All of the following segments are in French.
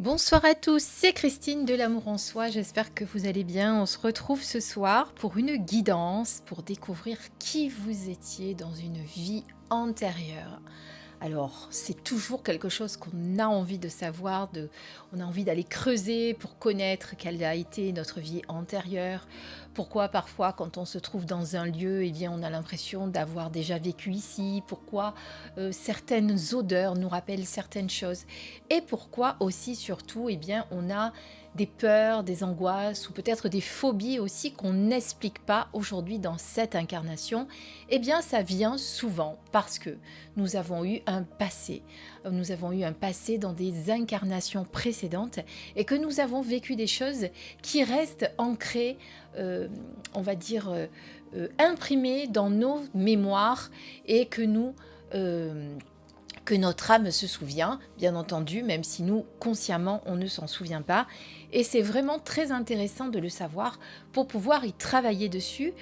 Bonsoir à tous, c'est Christine de l'Amour en Soi, j'espère que vous allez bien. On se retrouve ce soir pour une guidance, pour découvrir qui vous étiez dans une vie antérieure. Alors, c'est toujours quelque chose qu'on a envie de savoir, on a envie d'aller creuser pour connaître quelle a été notre vie antérieure. Pourquoi parfois quand on se trouve dans un lieu, eh bien, on a l'impression d'avoir déjà vécu ici. Pourquoi certaines odeurs nous rappellent certaines choses. Et pourquoi aussi, surtout, eh bien, on a des peurs, des angoisses ou peut-être des phobies aussi qu'on n'explique pas aujourd'hui dans cette incarnation. Eh bien, ça vient souvent parce que nous avons eu un passé. Nous avons eu un passé dans des incarnations précédentes et que nous avons vécu des choses qui restent ancrées, on va dire, imprimées dans nos mémoires et que que notre âme se souvient, bien entendu, même si nous, consciemment, on ne s'en souvient pas. Et c'est vraiment très intéressant de le savoir pour pouvoir y travailler dessus,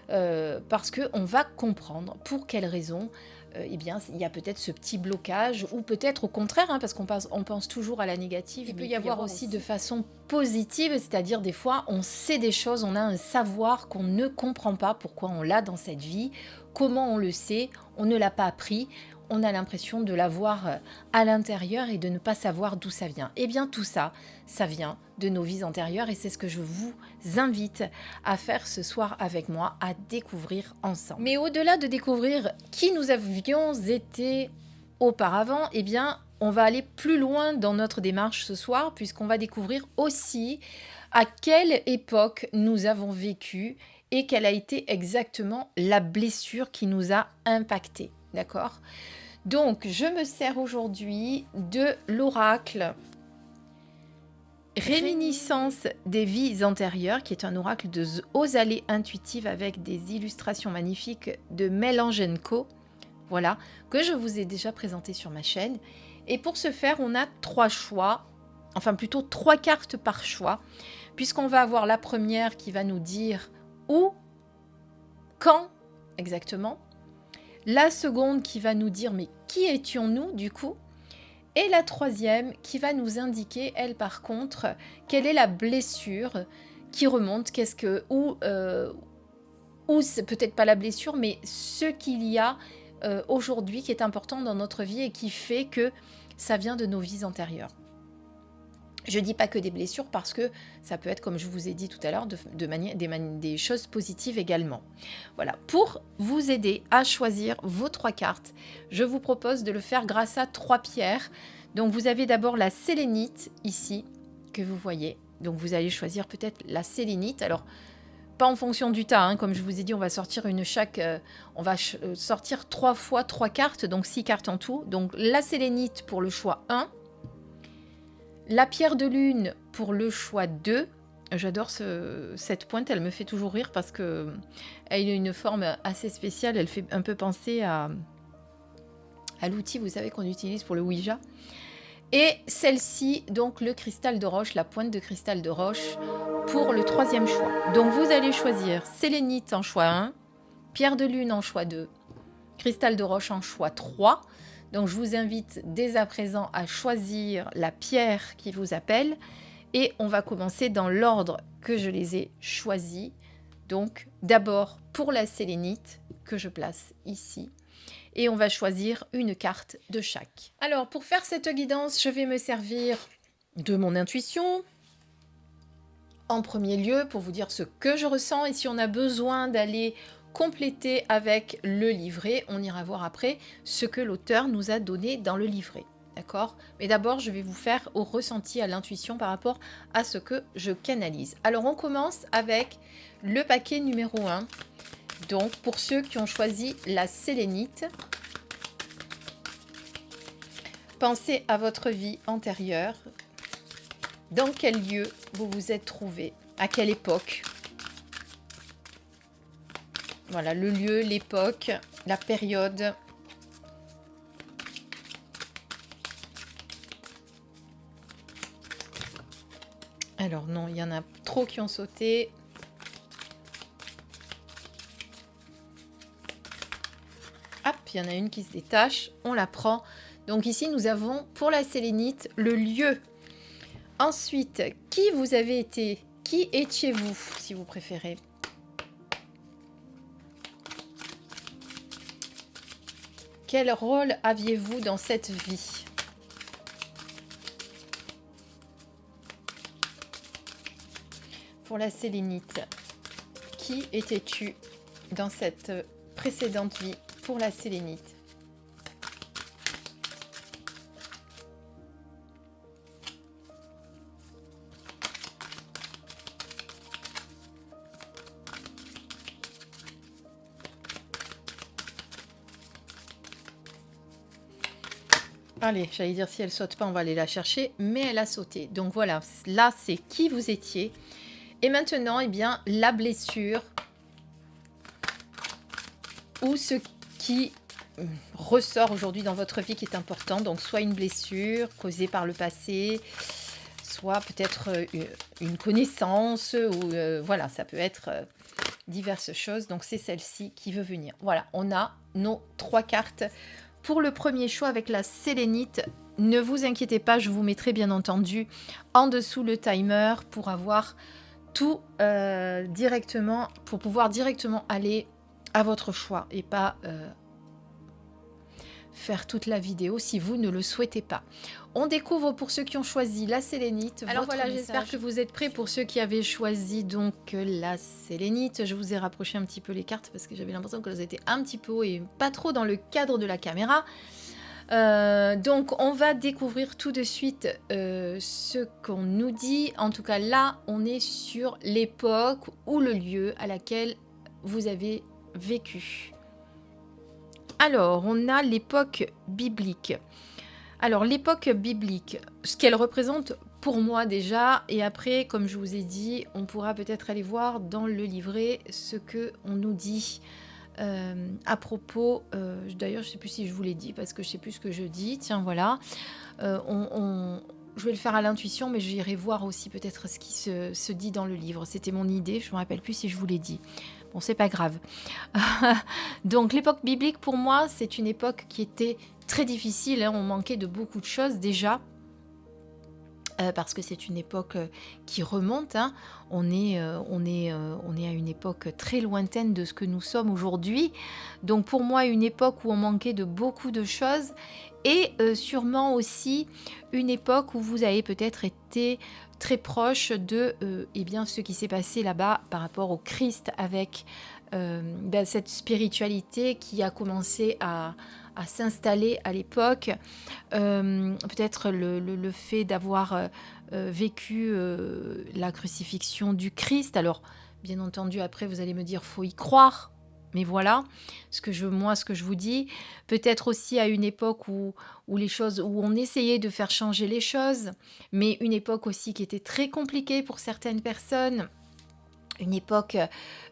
parce qu'on va comprendre pour quelles raisons eh bien, il y a peut-être ce petit blocage, ou peut-être au contraire, hein, parce on pense toujours à la négative. Il peut y avoir aussi de façon positive, c'est-à-dire des fois, on sait des choses, on a un savoir qu'on ne comprend pas pourquoi on l'a dans cette vie, comment on le sait, on ne l'a pas appris, on a l'impression de l'avoir à l'intérieur et de ne pas savoir d'où ça vient. Eh bien, tout ça, ça vient de nos vies antérieures et c'est ce que je vous invite à faire ce soir avec moi, à découvrir ensemble. Mais au-delà de découvrir qui nous avions été auparavant, eh bien, on va aller plus loin dans notre démarche ce soir puisqu'on va découvrir aussi à quelle époque nous avons vécu et quelle a été exactement la blessure qui nous a impactés. D'accord ? Donc, je me sers aujourd'hui de l'oracle Réminiscence des vies antérieures, qui est un oracle aux allées intuitives avec des illustrations magnifiques de Melangenko, voilà, que je vous ai déjà présenté sur ma chaîne. Et pour ce faire, on a 3 choix, enfin plutôt 3 cartes par choix, puisqu'on va avoir la première qui va nous dire où, quand exactement, la seconde qui va nous dire mais qui étions-nous du coup, et la troisième qui va nous indiquer, elle par contre, quelle est la blessure qui remonte, ou c'est peut-être pas la blessure, mais ce qu'il y a aujourd'hui qui est important dans notre vie et qui fait que ça vient de nos vies antérieures. Je ne dis pas que des blessures parce que ça peut être, comme je vous ai dit tout à l'heure, des choses positives également. Voilà, pour vous aider à choisir vos 3 cartes, je vous propose de le faire grâce à 3 pierres. Donc vous avez d'abord la sélénite ici, que vous voyez. Donc vous allez choisir peut-être la sélénite. Alors, pas en fonction du tas, hein. Comme je vous ai dit, on va sortir sortir 3 fois 3 cartes, donc 6 cartes en tout. Donc la sélénite pour le choix 1. La pierre de lune pour le choix 2. J'adore cette pointe, elle me fait toujours rire parce qu'elle a une forme assez spéciale. Elle fait un peu penser à l'outil, vous savez, qu'on utilise pour le Ouija. Et celle-ci, donc le cristal de roche, la pointe de cristal de roche pour le 3e choix. Donc vous allez choisir sélénite en choix 1, pierre de lune en choix 2, cristal de roche en choix 3. Donc je vous invite dès à présent à choisir la pierre qui vous appelle et on va commencer dans l'ordre que je les ai choisis. Donc d'abord pour la sélénite que je place ici et on va choisir une carte de chaque. Alors pour faire cette guidance, je vais me servir de mon intuition en premier lieu pour vous dire ce que je ressens et si on a besoin d'aller compléter avec le livret, on ira voir après ce que l'auteur nous a donné dans le livret. D'accord ? Mais d'abord, je vais vous faire au ressenti, à l'intuition par rapport à ce que je canalise. Alors, on commence avec le paquet numéro 1. Donc, pour ceux qui ont choisi la sélénite, pensez à votre vie antérieure. Dans quel lieu vous vous êtes trouvé ? À quelle époque ? Voilà, le lieu, l'époque, la période. Alors non, il y en a trop qui ont sauté. Hop, il y en a une qui se détache, on la prend. Donc ici, nous avons pour la sélénite le lieu. Ensuite, qui vous avez été? Qui étiez-vous, si vous préférez? Quel rôle aviez-vous dans cette vie? Pour la sélénite, qui étais-tu dans cette précédente vie pour la sélénite? Allez, j'allais dire si elle saute pas, on va aller la chercher, mais elle a sauté. Donc voilà, là c'est qui vous étiez. Et maintenant, eh bien, la blessure ou ce qui ressort aujourd'hui dans votre vie qui est important. Donc soit une blessure causée par le passé, soit peut-être une connaissance, ou voilà, ça peut être diverses choses. Donc c'est celle-ci qui veut venir. Voilà, on a nos 3 cartes. Pour le premier choix avec la sélénite, ne vous inquiétez pas, je vous mettrai bien entendu en dessous le timer pour avoir tout directement, pour pouvoir directement aller à votre choix et pas faire toute la vidéo si vous ne le souhaitez pas. On découvre pour ceux qui ont choisi la sélénite. Alors voilà, j'espère que vous êtes prêts pour ceux qui avaient choisi donc la sélénite. Je vous ai rapproché un petit peu les cartes parce que j'avais l'impression qu'elles étaient un petit peu haut et pas trop dans le cadre de la caméra. Donc on va découvrir tout de suite ce qu'on nous dit. En tout cas là, on est sur l'époque ou le lieu à laquelle vous avez vécu. Alors, on a l'époque biblique. Alors, l'époque biblique, ce qu'elle représente pour moi déjà, et après, comme je vous ai dit, on pourra peut-être aller voir dans le livret ce qu'on nous dit à propos, d'ailleurs, je ne sais plus si je vous l'ai dit, parce que je ne sais plus ce que je dis, tiens, voilà, je vais le faire à l'intuition, mais j'irai voir aussi peut-être ce qui se dit dans le livre. C'était mon idée, je ne me rappelle plus si je vous l'ai dit. Bon, c'est pas grave. Donc, l'époque biblique, pour moi, c'est une époque qui était très difficile. Hein. On manquait de beaucoup de choses déjà. Parce que c'est une époque qui remonte. Hein. On est à une époque très lointaine de ce que nous sommes aujourd'hui. Donc, pour moi, une époque où on manquait de beaucoup de choses. Et sûrement aussi une époque où vous avez peut-être été très proche de eh bien, ce qui s'est passé là-bas par rapport au Christ avec cette spiritualité qui a commencé à s'installer à l'époque. Peut-être le fait d'avoir vécu la crucifixion du Christ. Alors, bien entendu, après, vous allez me dire, faut y croire. Mais voilà, ce que je vous dis, peut-être aussi à une époque où on essayait de faire changer les choses, mais une époque aussi qui était très compliquée pour certaines personnes. Une époque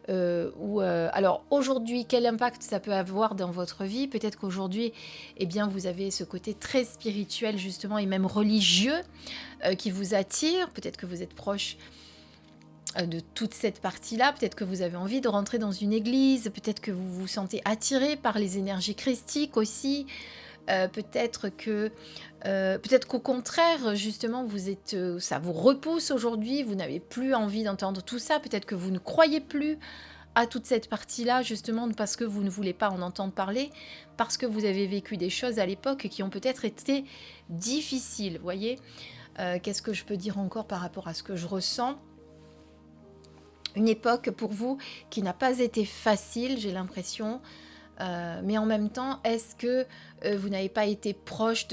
alors aujourd'hui, quel impact ça peut avoir dans votre vie? Peut-être qu'aujourd'hui, eh bien, vous avez ce côté très spirituel justement et même religieux qui vous attire. Peut-être que vous êtes proche de toute cette partie-là, peut-être que vous avez envie de rentrer dans une église, peut-être que vous vous sentez attiré par les énergies christiques aussi, peut-être qu'au contraire, justement, ça vous repousse aujourd'hui, vous n'avez plus envie d'entendre tout ça, peut-être que vous ne croyez plus à toute cette partie-là, justement, parce que vous ne voulez pas en entendre parler, parce que vous avez vécu des choses à l'époque qui ont peut-être été difficiles, vous voyez. Qu'est-ce que je peux dire encore par rapport à ce que je ressens ? Une époque pour vous qui n'a pas été facile, j'ai l'impression, mais en même temps, est-ce que vous n'avez pas été proche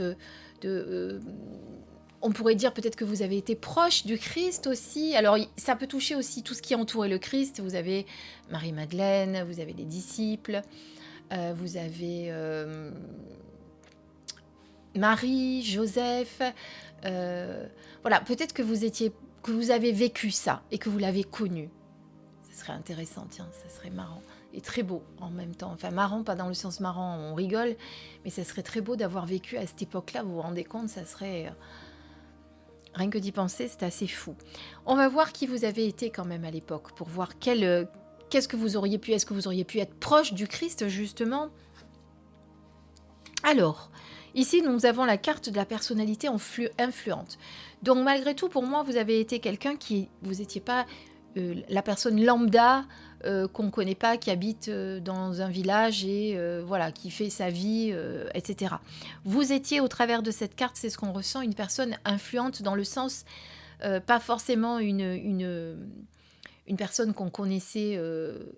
on pourrait dire peut-être que vous avez été proche du Christ aussi. Alors, ça peut toucher aussi tout ce qui entourait le Christ. Vous avez Marie-Madeleine, vous avez les disciples, vous avez Marie, Joseph. Voilà, peut-être que vous avez vécu ça et que vous l'avez connu. Ça serait intéressant, tiens, ça serait marrant. Et très beau en même temps. Enfin, marrant, pas dans le sens marrant, on rigole, mais ça serait très beau d'avoir vécu à cette époque-là. Vous vous rendez compte, ça serait... Rien que d'y penser, c'est assez fou. On va voir qui vous avez été quand même à l'époque, pour voir qu'est-ce que vous auriez pu... Est-ce que vous auriez pu être proche du Christ, justement ? Alors, ici, nous avons la carte de la personnalité influente. Donc, malgré tout, pour moi, vous avez été quelqu'un qui... Vous n'étiez pas la personne lambda qu'on ne connaît pas, qui habite dans un village et voilà, qui fait sa vie, etc. Vous étiez, au travers de cette carte, c'est ce qu'on ressent, une personne influente dans le sens, pas forcément une personne qu'on connaissait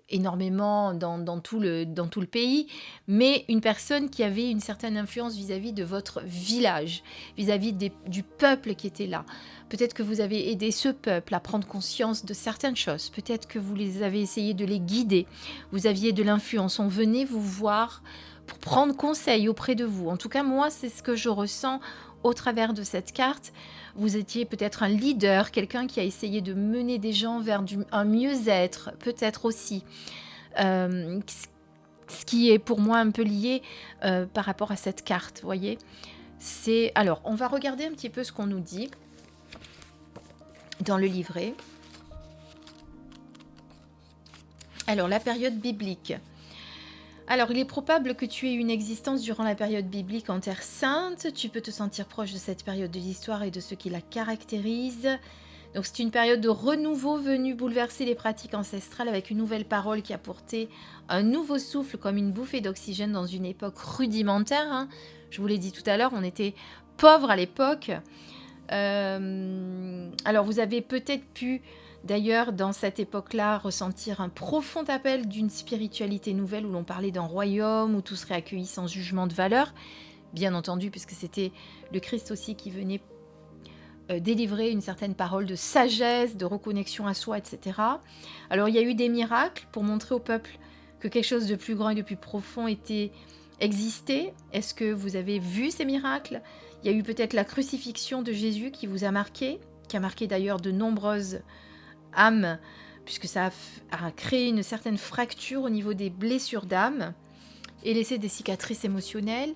énormément dans tout le pays, mais une personne qui avait une certaine influence vis-à-vis de votre village, vis-à-vis du peuple qui était là. Peut-être que vous avez aidé ce peuple à prendre conscience de certaines choses, peut-être que vous les avez essayé de les guider, vous aviez de l'influence, on venait vous voir pour prendre conseil auprès de vous. En tout cas, moi, c'est ce que je ressens au travers de cette carte. Vous étiez peut-être un leader, quelqu'un qui a essayé de mener des gens vers un mieux-être, peut-être aussi. Ce qui est pour moi un peu lié par rapport à cette carte, vous voyez. Alors, on va regarder un petit peu ce qu'on nous dit dans le livret. Alors, la période biblique. Alors, il est probable que tu aies une existence durant la période biblique en Terre Sainte. Tu peux te sentir proche de cette période de l'histoire et de ce qui la caractérise. Donc, c'est une période de renouveau venue bouleverser les pratiques ancestrales avec une nouvelle parole qui a porté un nouveau souffle comme une bouffée d'oxygène dans une époque rudimentaire. Hein. Je vous l'ai dit tout à l'heure, on était pauvres à l'époque. Alors, vous avez peut-être pu... D'ailleurs, dans cette époque-là, ressentir un profond appel d'une spiritualité nouvelle où l'on parlait d'un royaume où tout serait accueilli sans jugement de valeur. Bien entendu, puisque c'était le Christ aussi qui venait délivrer une certaine parole de sagesse, de reconnexion à soi, etc. Alors, il y a eu des miracles pour montrer au peuple que quelque chose de plus grand et de plus profond existait. Est-ce que vous avez vu ces miracles? Il y a eu peut-être la crucifixion de Jésus qui vous a marqué, qui a marqué d'ailleurs de nombreuses âme, puisque ça a créé une certaine fracture au niveau des blessures d'âme et laissé des cicatrices émotionnelles.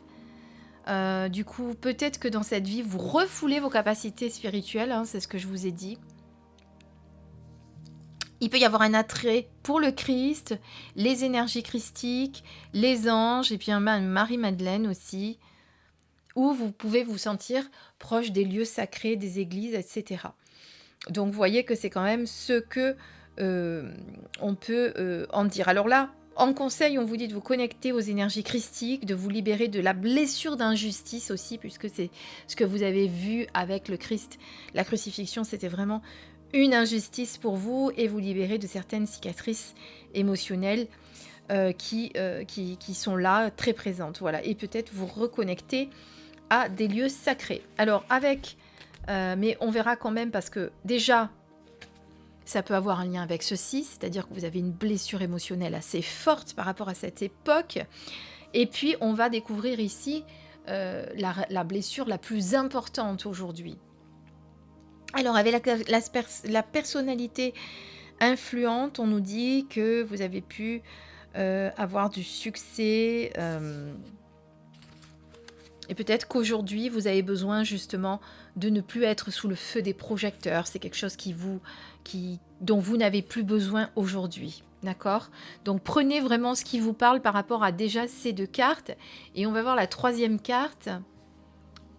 Du coup, peut-être que dans cette vie, vous refoulez vos capacités spirituelles, hein, c'est ce que je vous ai dit. Il peut y avoir un attrait pour le Christ, les énergies christiques, les anges, et puis Marie-Madeleine aussi, où vous pouvez vous sentir proche des lieux sacrés, des églises, etc. Donc, vous voyez que c'est quand même ce que on peut en dire. Alors là, en conseil, on vous dit de vous connecter aux énergies christiques, de vous libérer de la blessure d'injustice aussi, puisque c'est ce que vous avez vu avec le Christ. La crucifixion, c'était vraiment une injustice pour vous et vous libérer de certaines cicatrices émotionnelles qui sont là, très présentes. Voilà. Et peut-être vous reconnecter à des lieux sacrés. Alors, mais on verra quand même parce que déjà, ça peut avoir un lien avec ceci, c'est-à-dire que vous avez une blessure émotionnelle assez forte par rapport à cette époque. Et puis, on va découvrir ici la blessure la plus importante aujourd'hui. Alors, avec la personnalité influente, on nous dit que vous avez pu avoir du succès... Et peut-être qu'aujourd'hui, vous avez besoin justement de ne plus être sous le feu des projecteurs. C'est quelque chose dont vous n'avez plus besoin aujourd'hui. D'accord? Donc, prenez vraiment ce qui vous parle par rapport à déjà ces deux cartes. Et on va voir la troisième carte.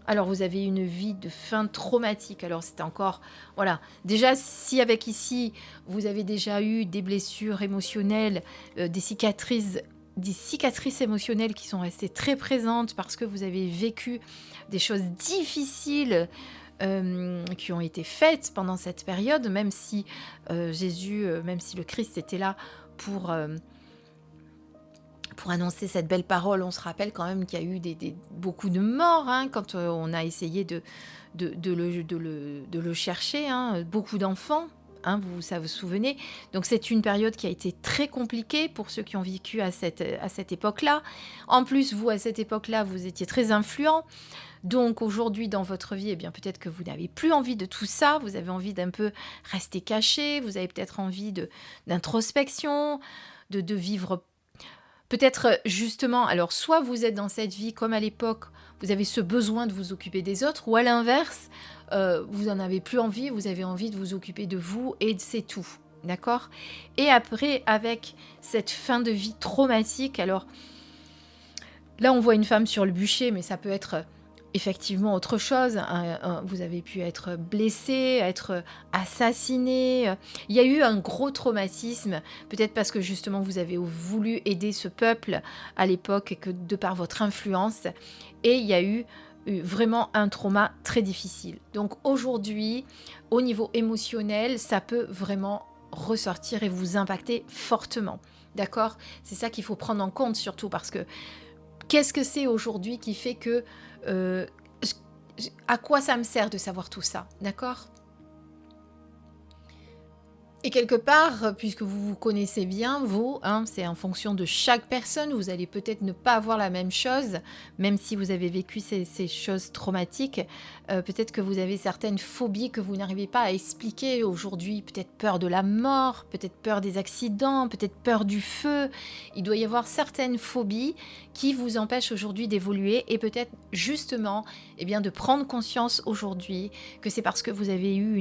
Alors, vous avez une vie de fin traumatique. Alors, c'est encore... Voilà. Déjà, si avec ici, vous avez déjà eu des blessures émotionnelles, des cicatrices émotionnelles qui sont restées très présentes parce que vous avez vécu des choses difficiles qui ont été faites pendant cette période, même si même si le Christ était là pour annoncer cette belle parole. On se rappelle quand même qu'il y a eu beaucoup de morts hein, quand on a essayé de le chercher, hein, beaucoup d'enfants. Hein, ça vous souvenez. Donc c'est une période qui a été très compliquée pour ceux qui ont vécu à cette époque-là. En plus, vous, à cette époque-là, vous étiez très influent. Donc aujourd'hui, dans votre vie, eh bien, peut-être que vous n'avez plus envie de tout ça. Vous avez envie d'un peu rester caché. Vous avez peut-être envie d'introspection, de vivre... Peut-être justement, alors soit vous êtes dans cette vie comme à l'époque, vous avez ce besoin de vous occuper des autres, ou à l'inverse, vous n'en avez plus envie, vous avez envie de vous occuper de vous et c'est tout, d'accord? Et après, avec cette fin de vie traumatique, alors Là, on voit une femme sur le bûcher, mais ça peut être effectivement autre chose. Vous avez pu être blessé, être assassiné. Il y a eu un gros traumatisme, peut-être parce que justement vous avez voulu aider ce peuple à l'époque et que de par votre influence. Et il y a eu vraiment un trauma très difficile. Donc aujourd'hui, au niveau émotionnel, ça peut vraiment ressortir et vous impacter fortement. D'accord? C'est ça qu'il faut prendre en compte surtout parce que qu'est-ce que c'est aujourd'hui qui fait que... euh, à quoi ça me sert de savoir tout ça? D'accord? Et quelque part, puisque vous vous connaissez bien, vous, hein, c'est en fonction de chaque personne, vous allez peut-être ne pas avoir la même chose, même si vous avez vécu ces choses traumatiques. Peut-être que vous avez certaines phobies que vous n'arrivez pas à expliquer aujourd'hui, peut-être peur de la mort, peut-être peur des accidents, peut-être peur du feu. Il doit y avoir certaines phobies qui vous empêchent aujourd'hui d'évoluer et peut-être justement eh bien, de prendre conscience aujourd'hui que c'est parce que vous avez eu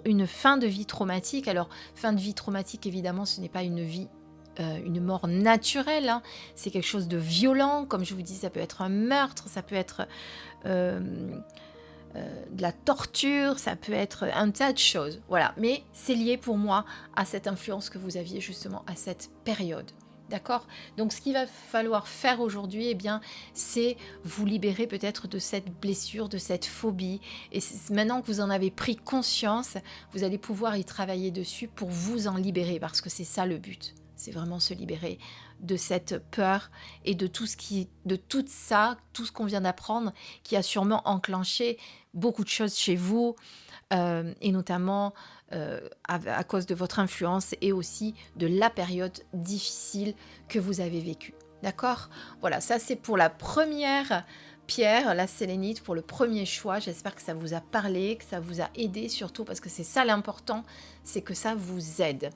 une fin de vie traumatique. Alors, fin de vie traumatique, évidemment, ce n'est pas une mort naturelle, hein. C'est quelque chose de violent. Comme je vous dis, ça peut être un meurtre, ça peut être de la torture, ça peut être un tas de choses. Voilà, mais c'est lié pour moi à cette influence que vous aviez justement à cette période. D'accord? Donc ce qu'il va falloir faire aujourd'hui, eh bien, c'est vous libérer peut-être de cette blessure, de cette phobie. Et maintenant que vous en avez pris conscience, vous allez pouvoir y travailler dessus pour vous en libérer, parce que c'est ça le but. C'est vraiment se libérer de cette peur et de tout ça, tout ce qu'on vient d'apprendre, qui a sûrement enclenché beaucoup de choses chez vous, et notamment à cause de votre influence et aussi de la période difficile que vous avez vécue. D'accord? Voilà, ça c'est pour la première pierre, la sélénite, pour le premier choix. J'espère que ça vous a parlé, que ça vous a aidé surtout, parce que c'est ça l'important, c'est que ça vous aide.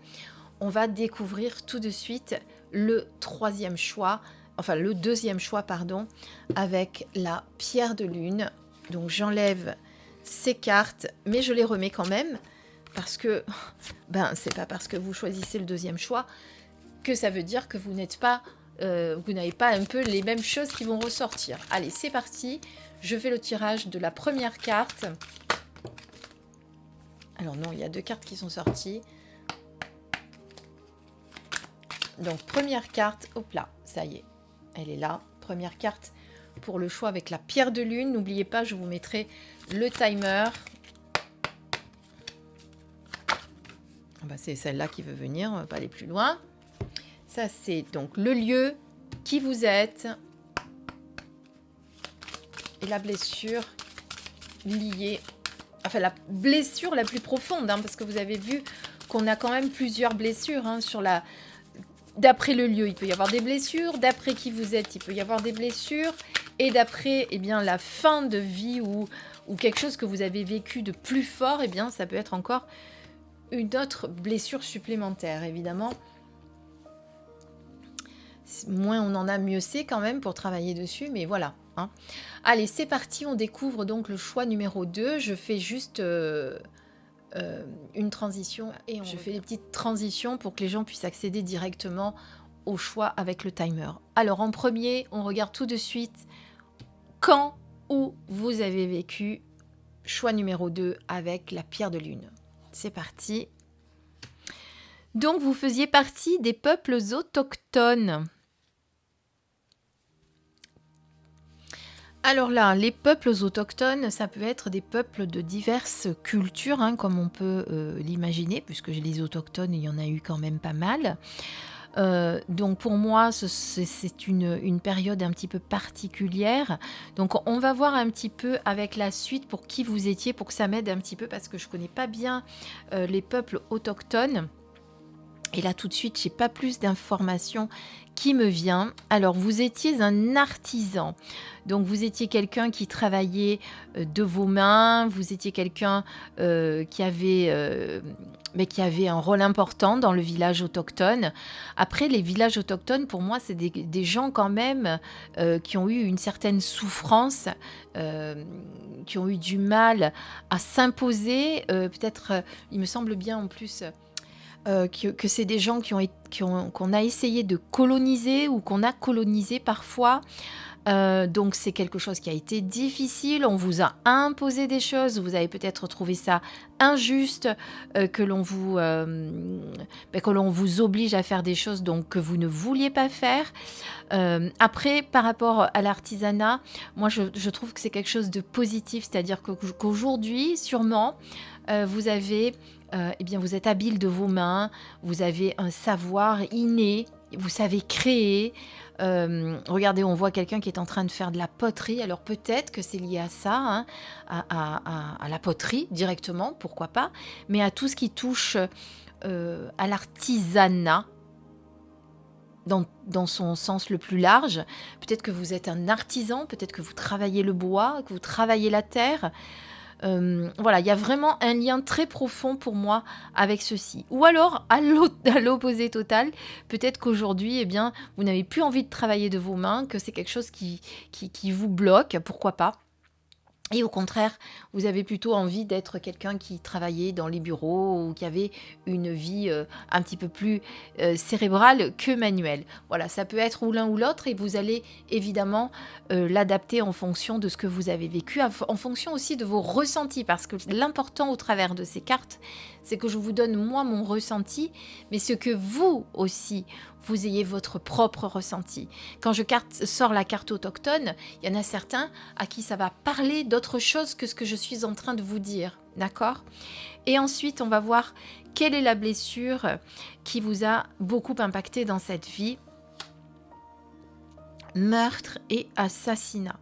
On va découvrir tout de suite le deuxième choix, pardon, avec la pierre de lune. Donc j'enlève ces cartes, mais je les remets quand même, parce que c'est pas parce que vous choisissez le deuxième choix que ça veut dire que vous n'avez pas un peu les mêmes choses qui vont ressortir. Allez, c'est parti. Je fais le tirage de la première carte. Alors non, il y a 2 cartes qui sont sorties. Donc première carte, hop là, ça y est, elle est là. Première carte pour le choix avec la pierre de lune. N'oubliez pas, je vous mettrai le timer. C'est celle-là qui veut venir, on ne va pas aller plus loin. Ça, c'est donc le lieu, qui vous êtes, et la blessure liée, enfin la blessure la plus profonde, hein, parce que vous avez vu qu'on a quand même plusieurs blessures, hein, d'après le lieu, il peut y avoir des blessures, d'après qui vous êtes, il peut y avoir des blessures, et d'après la fin de vie ou quelque chose que vous avez vécu de plus fort, ça peut être encore une autre blessure supplémentaire, évidemment. Moins on en a, mieux c'est quand même pour travailler dessus, mais voilà. Hein. Allez, c'est parti, on découvre donc le choix numéro 2. Je fais juste une transition et je fais des petites transitions pour que les gens puissent accéder directement au choix avec le timer. Alors en premier, on regarde tout de suite quand ou vous avez vécu choix numéro 2 avec la pierre de lune. C'est parti. Donc, vous faisiez partie des peuples autochtones. Alors là, les peuples autochtones, ça peut être des peuples de diverses cultures, hein, comme on peut l'imaginer, puisque les autochtones, il y en a eu quand même pas mal. Donc pour moi, c'est une période un petit peu particulière. Donc on va voir un petit peu avec la suite pour qui vous étiez, pour que ça m'aide un petit peu, parce que je ne connais pas bien les peuples autochtones. Et là, tout de suite, je n'ai pas plus d'informations qui me vient. Alors, vous étiez un artisan. Donc, vous étiez quelqu'un qui travaillait de vos mains. Vous étiez quelqu'un qui avait un rôle important dans le village autochtone. Après, les villages autochtones, pour moi, c'est des gens quand même qui ont eu une certaine souffrance, qui ont eu du mal à s'imposer. Peut-être, il me semble bien en plus... que c'est des gens qu'on a essayé de coloniser ou qu'on a colonisé parfois. Donc c'est quelque chose qui a été difficile, on vous a imposé des choses, vous avez peut-être trouvé ça injuste, que l'on vous oblige à faire des choses donc, que vous ne vouliez pas faire. Après, par rapport à l'artisanat, moi je trouve que c'est quelque chose de positif, c'est-à-dire qu'aujourd'hui, sûrement, eh bien, vous êtes habile de vos mains, vous avez un savoir inné, vous savez créer. Regardez, on voit quelqu'un qui est en train de faire de la poterie. Alors peut-être que c'est lié à ça, hein, à la poterie directement, pourquoi pas, mais à tout ce qui touche à l'artisanat dans son sens le plus large. Peut-être que vous êtes un artisan, peut-être que vous travaillez le bois, que vous travaillez la terre. Voilà, il y a vraiment un lien très profond pour moi avec ceci. Ou alors, à l'opposé total, peut-être qu'aujourd'hui, eh bien, vous n'avez plus envie de travailler de vos mains, que c'est quelque chose qui vous bloque, pourquoi pas. Et au contraire, vous avez plutôt envie d'être quelqu'un qui travaillait dans les bureaux ou qui avait une vie un petit peu plus cérébrale que manuelle. Voilà, ça peut être ou l'un ou l'autre et vous allez évidemment l'adapter en fonction de ce que vous avez vécu, en fonction aussi de vos ressentis. Parce que l'important au travers de ces cartes, c'est que je vous donne moi mon ressenti, mais ce que vous aussi, vous ayez votre propre ressenti. Quand je sors la carte autochtone, il y en a certains à qui ça va parler d'autre chose que ce que je suis en train de vous dire, d'accord? Et ensuite, on va voir quelle est la blessure qui vous a beaucoup impacté dans cette vie. Meurtre et assassinat.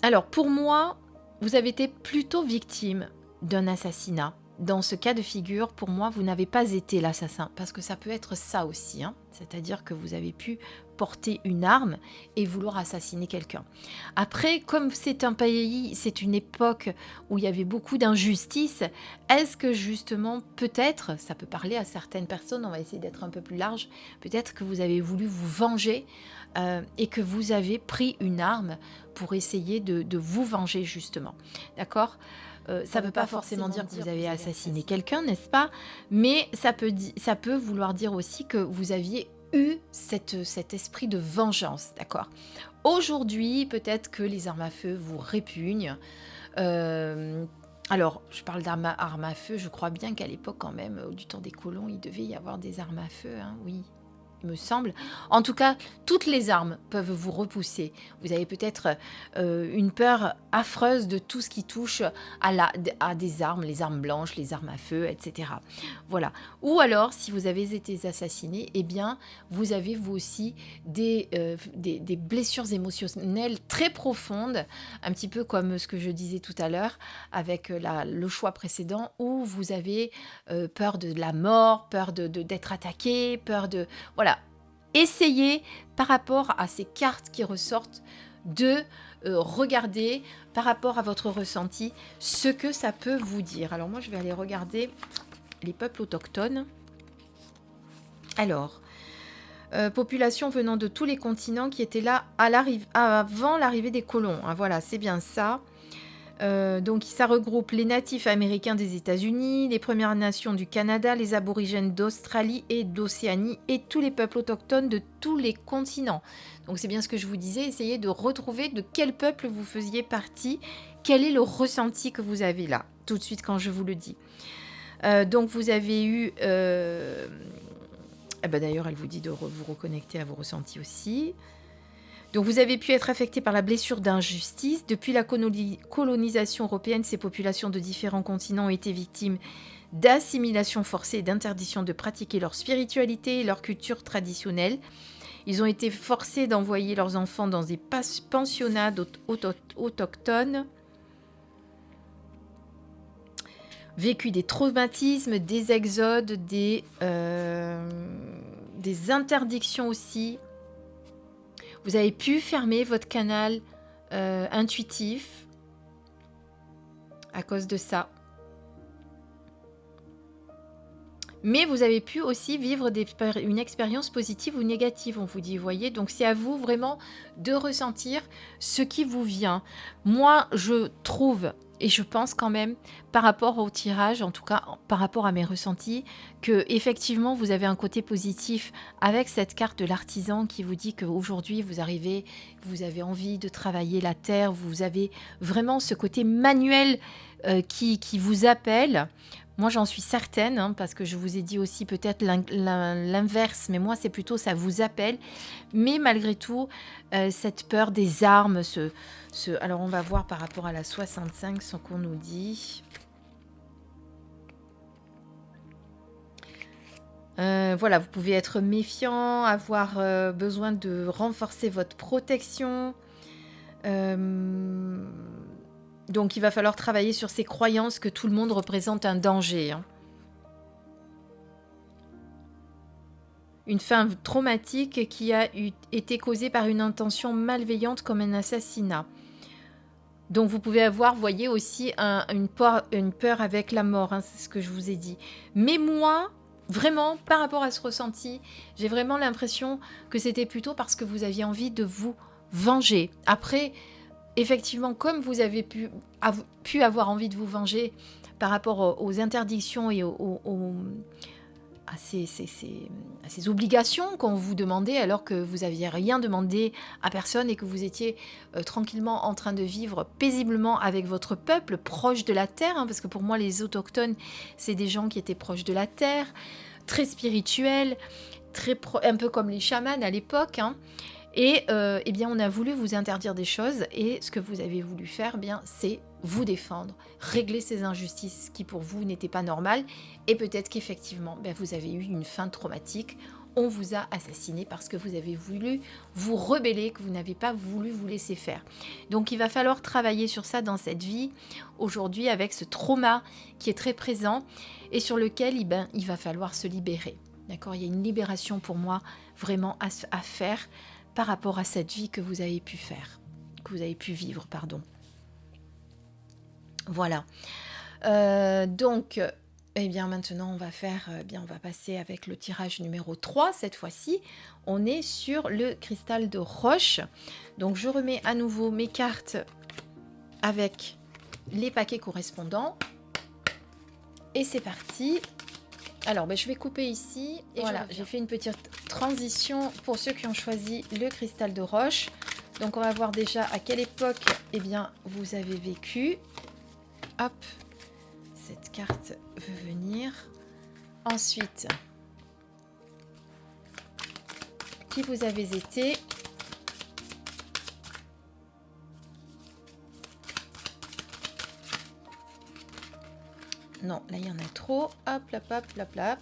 Alors, pour moi, vous avez été plutôt victime d'un assassinat. Dans ce cas de figure, pour moi, vous n'avez pas été l'assassin, parce que ça peut être ça aussi, hein. C'est-à-dire que vous avez pu porter une arme et vouloir assassiner quelqu'un. Après, comme c'est un pays, c'est une époque où il y avait beaucoup d'injustice, est-ce que justement, peut-être, ça peut parler à certaines personnes, on va essayer d'être un peu plus large, peut-être que vous avez voulu vous venger et que vous avez pris une arme pour essayer de vous venger justement, d'accord ? Ça ne veut pas forcément dire que vous avez assassiné quelqu'un, n'est-ce pas? Mais ça peut vouloir dire aussi que vous aviez eu cet esprit de vengeance, d'accord? Aujourd'hui, peut-être que les armes à feu vous répugnent. Alors, je parle d'armes à feu, je crois bien qu'à l'époque quand même, du temps des colons, il devait y avoir des armes à feu, hein, oui. Me semble. En tout cas, toutes les armes peuvent vous repousser. Vous avez peut-être une peur affreuse de tout ce qui touche à des armes, les armes blanches, les armes à feu, etc. Voilà. Ou alors, si vous avez été assassiné, eh bien, vous avez vous aussi des blessures émotionnelles très profondes, un petit peu comme ce que je disais tout à l'heure avec le choix précédent, où vous avez peur de la mort, peur d'être attaqué, peur de... Voilà. Essayez, par rapport à ces cartes qui ressortent, de regarder, par rapport à votre ressenti, ce que ça peut vous dire. Alors moi, je vais aller regarder les peuples autochtones. Alors, population venant de tous les continents qui étaient là avant l'arrivée des colons. Ah, voilà, c'est bien ça. Donc ça regroupe les natifs américains des États-Unis, les Premières Nations du Canada, les aborigènes d'Australie et d'Océanie et tous les peuples autochtones de tous les continents. Donc c'est bien ce que je vous disais, essayez de retrouver de quel peuple vous faisiez partie, quel est le ressenti que vous avez là, tout de suite quand je vous le dis. Donc vous avez eu... d'ailleurs, elle vous dit de vous reconnecter à vos ressentis aussi. Donc vous avez pu être affecté par la blessure d'injustice. Depuis la colonisation européenne, ces populations de différents continents ont été victimes d'assimilation forcée et d'interdiction de pratiquer leur spiritualité et leur culture traditionnelle. Ils ont été forcés d'envoyer leurs enfants dans des pensionnats autochtones, vécu des traumatismes, des exodes, des interdictions aussi. Vous avez pu fermer votre canal intuitif à cause de ça. Mais vous avez pu aussi vivre une expérience positive ou négative, on vous dit, vous voyez. Donc c'est à vous vraiment de ressentir ce qui vous vient. Moi, je trouve, et je pense quand même, par rapport au tirage, en tout cas par rapport à mes ressentis, que effectivement vous avez un côté positif avec cette carte de l'artisan qui vous dit qu'aujourd'hui vous arrivez, vous avez envie de travailler la terre, vous avez vraiment ce côté manuel qui vous appelle. Moi, j'en suis certaine, hein, parce que je vous ai dit aussi peut-être l'inverse, mais moi, c'est plutôt ça vous appelle. Mais malgré tout, cette peur des armes, alors on va voir par rapport à la 65 ce qu'on nous dit. Voilà, vous pouvez être méfiant, avoir besoin de renforcer votre protection. Donc, il va falloir travailler sur ces croyances que tout le monde représente un danger. Hein. Une fin traumatique qui a été causée par une intention malveillante comme un assassinat. Donc, vous pouvez avoir, voyez, aussi une peur avec la mort, hein, c'est ce que je vous ai dit. Mais moi, vraiment, par rapport à ce ressenti, j'ai vraiment l'impression que c'était plutôt parce que vous aviez envie de vous venger. Après... Effectivement, comme vous avez pu avoir envie de vous venger par rapport aux interdictions et à ces obligations qu'on vous demandait alors que vous n'aviez rien demandé à personne et que vous étiez tranquillement en train de vivre paisiblement avec votre peuple, proche de la terre, hein, parce que pour moi les autochtones, c'est des gens qui étaient proches de la terre, très spirituels, un peu comme les chamans à l'époque, hein. Et eh bien, on a voulu vous interdire des choses et ce que vous avez voulu faire, bien, c'est vous défendre, régler ces injustices qui pour vous n'étaient pas normales et peut-être qu'effectivement, ben, vous avez eu une fin traumatique. On vous a assassiné parce que vous avez voulu vous rebeller, que vous n'avez pas voulu vous laisser faire. Donc, il va falloir travailler sur ça dans cette vie aujourd'hui avec ce trauma qui est très présent et sur lequel il va falloir se libérer. D'accord ? Il y a une libération pour moi vraiment à faire par rapport à cette vie que vous avez pu faire, que vous avez pu vivre, pardon. Voilà. Donc, eh bien, maintenant, on va passer avec le tirage numéro 3. Cette fois-ci, on est sur le cristal de roche. Donc, je remets à nouveau mes cartes avec les paquets correspondants. Et c'est parti. Alors, je vais couper ici. Et voilà, j'ai fait une petite transition pour ceux qui ont choisi le cristal de roche. Donc, on va voir déjà à quelle époque vous avez vécu. Hop, cette carte veut venir. Ensuite, qui vous avez été. Non, là, il y en a trop. Hop, hop, hop, hop, hop.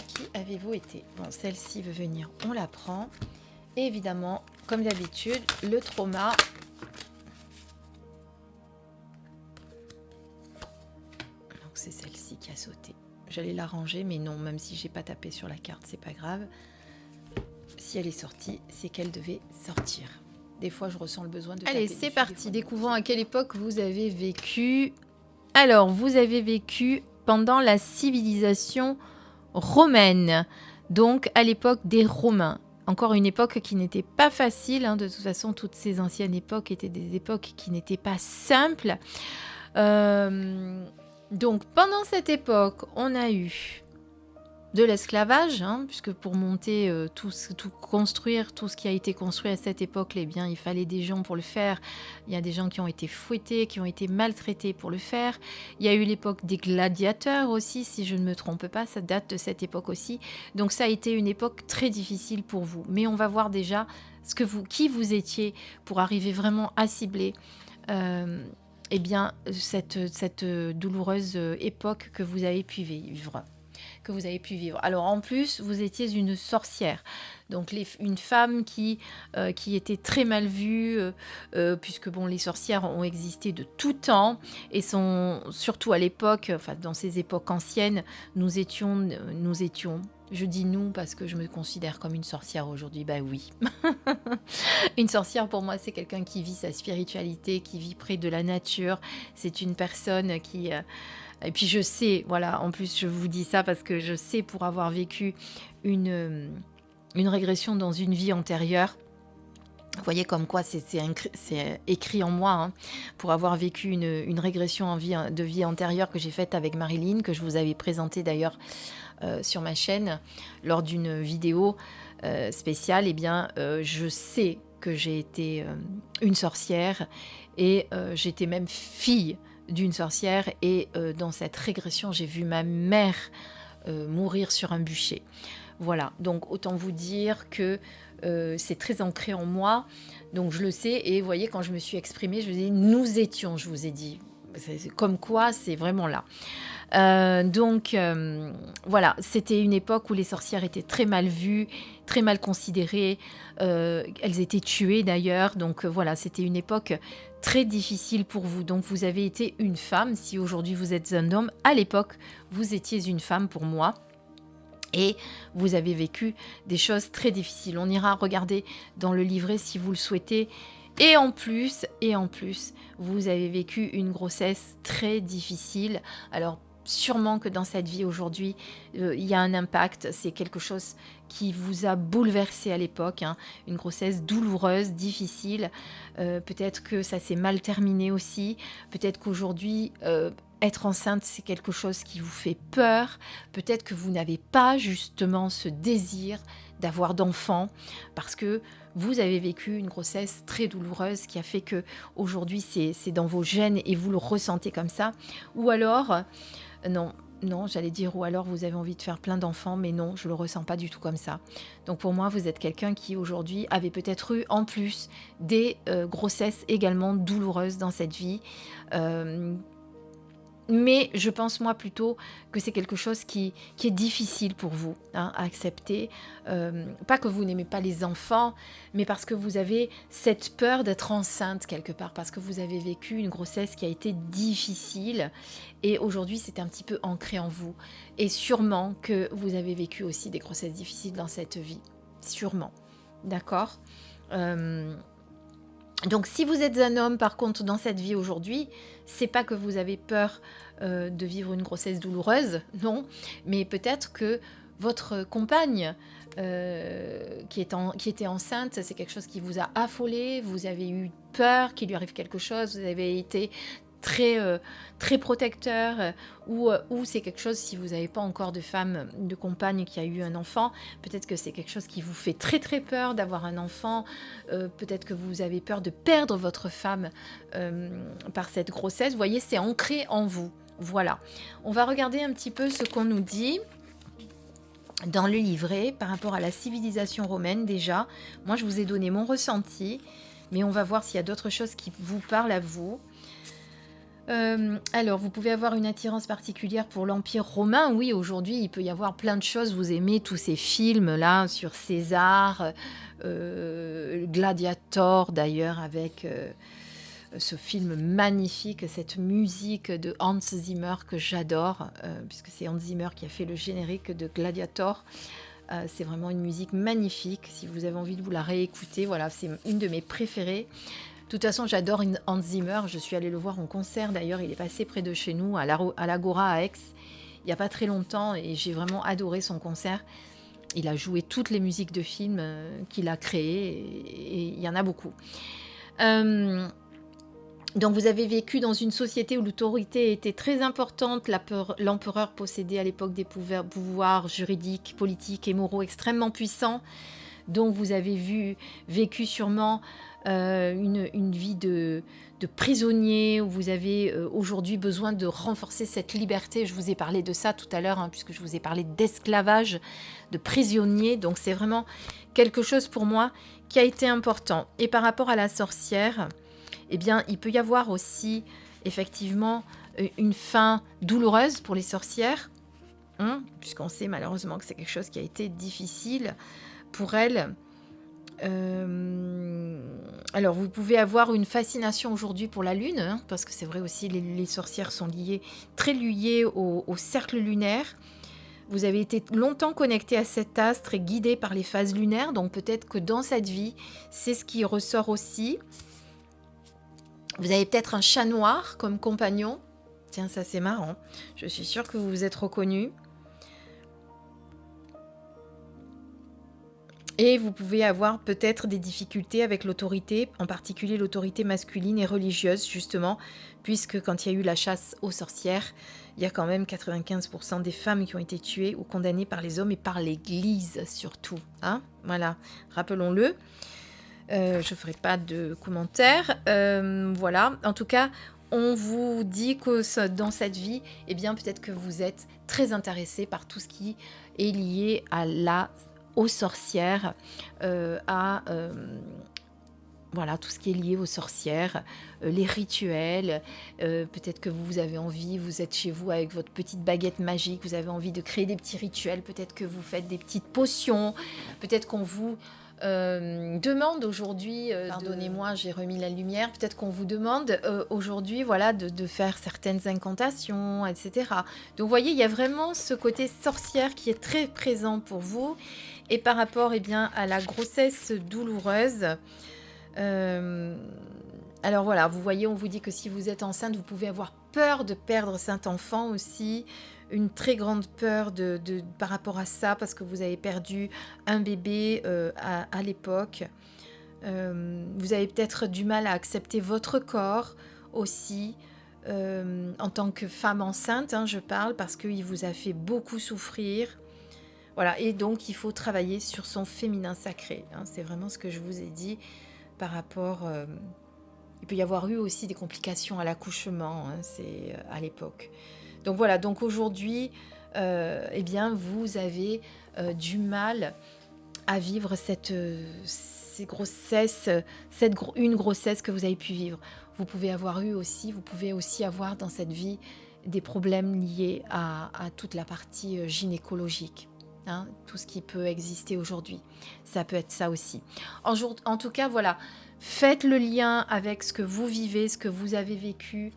Qui avez-vous été? Bon, celle-ci veut venir, on la prend. Et évidemment, comme d'habitude, le trauma. Donc, c'est celle-ci qui a sauté. J'allais la ranger, mais non, même si j'ai pas tapé sur la carte, c'est pas grave. Si elle est sortie, c'est qu'elle devait sortir. Des fois, je ressens le besoin de taper. Allez, c'est parti. Découvrons à quelle époque vous avez vécu. Alors, vous avez vécu pendant la civilisation romaine, donc à l'époque des Romains. Encore une époque qui n'était pas facile, hein. De toute façon, toutes ces anciennes époques étaient des époques qui n'étaient pas simples. Donc, pendant cette époque, on a eu de l'esclavage, hein, puisque pour monter tout construire, tout ce qui a été construit à cette époque, eh bien, il fallait des gens pour le faire. Il y a des gens qui ont été fouettés, qui ont été maltraités pour le faire. Il y a eu l'époque des gladiateurs aussi, si je ne me trompe pas, ça date de cette époque aussi. Donc ça a été une époque très difficile pour vous. Mais on va voir déjà qui vous étiez pour arriver vraiment à cibler eh bien, cette douloureuse époque que vous avez pu vivre. Alors en plus, vous étiez une sorcière, donc une femme qui était très mal vue, puisque bon, les sorcières ont existé de tout temps et sont surtout à l'époque, enfin dans ces époques anciennes, nous étions, je dis nous parce que je me considère comme une sorcière aujourd'hui, bah oui. Une sorcière pour moi, c'est quelqu'un qui vit sa spiritualité, qui vit près de la nature, c'est une personne qui Et puis je sais, voilà, en plus je vous dis ça parce que je sais pour avoir vécu une régression dans une vie antérieure. Vous voyez comme quoi c'est écrit en moi, hein, pour avoir vécu une régression de vie antérieure que j'ai faite avec Marilyn, que je vous avais présentée d'ailleurs sur ma chaîne lors d'une vidéo spéciale. Eh bien, je sais que j'ai été une sorcière et j'étais même fille d'une sorcière. Et dans cette régression, j'ai vu ma mère mourir sur un bûcher. Voilà, donc autant vous dire que c'est très ancré en moi, donc je le sais. Et vous voyez, quand je me suis exprimée, je vous ai dit, nous étions, je vous ai dit. C'est comme quoi, c'est vraiment là. Donc voilà, c'était une époque où les sorcières étaient très mal vues, très mal considérées. Elles étaient tuées d'ailleurs. Donc voilà, c'était une époque très difficile pour vous. Donc vous avez été une femme. Si aujourd'hui vous êtes un homme, à l'époque, vous étiez une femme pour moi. Et vous avez vécu des choses très difficiles. On ira regarder dans le livret si vous le souhaitez. Et en plus, vous avez vécu une grossesse très difficile. Alors, sûrement que dans cette vie aujourd'hui, il y a un impact. C'est quelque chose qui vous a bouleversé à l'époque, hein. Une grossesse douloureuse, difficile. Peut-être que ça s'est mal terminé aussi. Peut-être qu'aujourd'hui, être enceinte, c'est quelque chose qui vous fait peur. Peut-être que vous n'avez pas justement ce désir d'avoir d'enfants parce que vous avez vécu une grossesse très douloureuse qui a fait que aujourd'hui c'est dans vos gènes et vous le ressentez comme ça. Ou alors, non, j'allais dire ou alors vous avez envie de faire plein d'enfants, mais non, je le ressens pas du tout comme ça. Donc pour moi, vous êtes quelqu'un qui aujourd'hui avait peut-être eu en plus des grossesses également douloureuses dans cette vie. Mais je pense moi plutôt que c'est quelque chose qui est difficile pour vous, hein, à accepter. Pas que vous n'aimez pas les enfants, mais parce que vous avez cette peur d'être enceinte quelque part, parce que vous avez vécu une grossesse qui a été difficile et aujourd'hui c'est un petit peu ancré en vous. Et sûrement que vous avez vécu aussi des grossesses difficiles dans cette vie, sûrement, d'accord. Donc si vous êtes un homme par contre dans cette vie aujourd'hui, c'est pas que vous avez peur de vivre une grossesse douloureuse, non, mais peut-être que votre compagne qui était enceinte, c'est quelque chose qui vous a affolé, vous avez eu peur qu'il lui arrive quelque chose, vous avez été très protecteur, ou c'est quelque chose, si vous n'avez pas encore de femme, de compagne qui a eu un enfant, peut-être que c'est quelque chose qui vous fait très peur d'avoir un enfant, peut-être que vous avez peur de perdre votre femme par cette grossesse. Vous voyez, c'est ancré en vous. Voilà. On va regarder un petit peu ce qu'on nous dit dans le livret par rapport à la civilisation romaine déjà. Moi, je vous ai donné mon ressenti, mais on va voir s'il y a d'autres choses qui vous parlent à vous. Alors, vous pouvez avoir une attirance particulière pour l'Empire romain. Oui, aujourd'hui, il peut y avoir plein de choses. Vous aimez tous ces films-là sur César, Gladiator d'ailleurs, avec ce film magnifique, cette musique de Hans Zimmer que j'adore, puisque c'est Hans Zimmer qui a fait le générique de Gladiator. C'est vraiment une musique magnifique. Si vous avez envie de vous la réécouter, voilà, c'est une de mes préférées. De toute façon, j'adore Hans Zimmer. Je suis allée le voir en concert. D'ailleurs, il est passé près de chez nous, à l'Agora à Aix, il n'y a pas très longtemps. Et j'ai vraiment adoré son concert. Il a joué toutes les musiques de films qu'il a créées. Et il y en a beaucoup. Donc, vous avez vécu dans une société où l'autorité était très importante. L'empereur possédait à l'époque des pouvoirs juridiques, politiques et moraux extrêmement puissants. Donc, vous avez vécu sûrement une vie de prisonnier, où vous avez aujourd'hui besoin de renforcer cette liberté. Je vous ai parlé de ça tout à l'heure, hein, puisque je vous ai parlé d'esclavage, de prisonnier. Donc c'est vraiment quelque chose pour moi qui a été important. Et par rapport à la sorcière, eh bien, il peut y avoir aussi effectivement une fin douloureuse pour les sorcières, hein, puisqu'on sait malheureusement que c'est quelque chose qui a été difficile pour elles. Alors, vous pouvez avoir une fascination aujourd'hui pour la Lune, hein, parce que c'est vrai aussi, les sorcières sont très liées au cercle lunaire. Vous avez été longtemps connecté à cet astre et guidé par les phases lunaires, donc peut-être que dans cette vie, c'est ce qui ressort aussi. Vous avez peut-être un chat noir comme compagnon, Tiens, ça c'est marrant. Je suis sûre que vous vous êtes reconnus. Et vous pouvez avoir peut-être des difficultés avec l'autorité, en particulier l'autorité masculine et religieuse, justement, puisque quand il y a eu la chasse aux sorcières, il y a quand même 95% des femmes qui ont été tuées ou condamnées par les hommes et par l'Église surtout. Hein, voilà, rappelons-le. Je ne ferai pas de commentaires. Voilà, en tout cas, on vous dit que dans cette vie, eh bien, peut-être que vous êtes très intéressé par tout ce qui est lié aux sorcières, voilà, tout ce qui est lié aux sorcières, les rituels, peut-être que vous avez envie, vous êtes chez vous avec votre petite baguette magique, vous avez envie de créer des petits rituels, peut-être que vous faites des petites potions, peut-être qu'on vous demande aujourd'hui, pardonnez-moi, j'ai remis la lumière, peut-être qu'on vous demande aujourd'hui, voilà, de faire certaines incantations, etc. Donc vous voyez, il y a vraiment ce côté sorcière qui est très présent pour vous. Et par rapport, eh bien, à la grossesse douloureuse, alors voilà, vous voyez, on vous dit que si vous êtes enceinte, vous pouvez avoir peur de perdre cet enfant aussi, une très grande peur par rapport à ça, parce que vous avez perdu un bébé à l'époque. Vous avez peut-être du mal à accepter votre corps aussi, en tant que femme enceinte, hein, je parle, parce qu'il vous a fait beaucoup souffrir. Voilà, et donc il faut travailler sur son féminin sacré, hein, c'est vraiment ce que je vous ai dit par rapport... il peut y avoir eu aussi des complications à l'accouchement, hein, c'est à l'époque. Donc voilà, donc aujourd'hui, eh bien, vous avez du mal à vivre ces grossesses, une grossesse que vous avez pu vivre. Vous pouvez aussi avoir dans cette vie des problèmes liés à toute la partie gynécologique. Hein, tout ce qui peut exister aujourd'hui, ça peut être ça aussi. En tout cas, voilà, faites le lien avec ce que vous vivez, ce que vous avez vécu.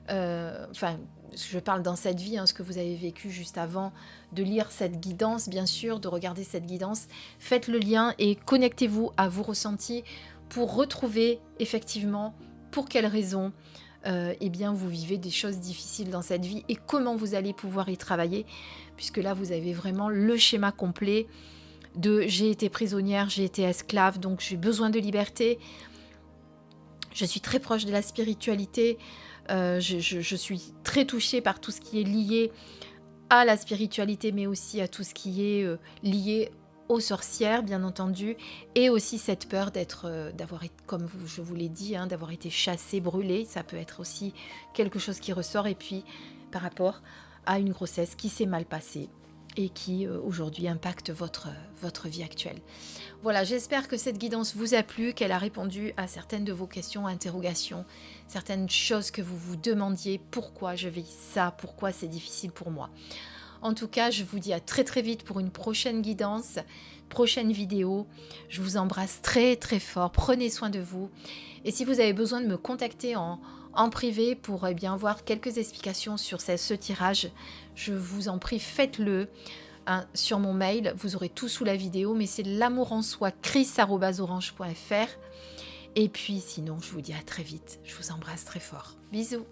Enfin, je parle dans cette vie, hein, ce que vous avez vécu juste avant de lire cette guidance, bien sûr, de regarder cette guidance. Faites le lien et connectez-vous à vos ressentis pour retrouver effectivement pour quelles raisons eh bien, vous vivez des choses difficiles dans cette vie et comment vous allez pouvoir y travailler, puisque là, vous avez vraiment le schéma complet de j'ai été prisonnière, j'ai été esclave, donc j'ai besoin de liberté. Je suis très proche de la spiritualité, je suis très touchée par tout ce qui est lié à la spiritualité, mais aussi à tout ce qui est lié aux sorcières, bien entendu, et aussi cette peur d'avoir été, comme je vous l'ai dit, hein, d'avoir été chassée, brûlée, ça peut être aussi quelque chose qui ressort, et puis par rapport à une grossesse qui s'est mal passée et qui aujourd'hui impacte votre vie actuelle. Voilà, j'espère que cette guidance vous a plu, qu'elle a répondu à certaines de vos questions, interrogations, certaines choses que vous vous demandiez, pourquoi je vis ça, pourquoi c'est difficile pour moi. En tout cas, je vous dis à très très vite pour une prochaine guidance, prochaine vidéo. Je vous embrasse très très fort, prenez soin de vous. Et si vous avez besoin de me contacter en privé pour bien voir quelques explications sur ce tirage, je vous en prie, faites-le. Hein, sur mon mail, vous aurez tout sous la vidéo, mais c'est lamourensoichris@orange.fr. Et puis sinon, je vous dis à très vite. Je vous embrasse très fort. Bisous.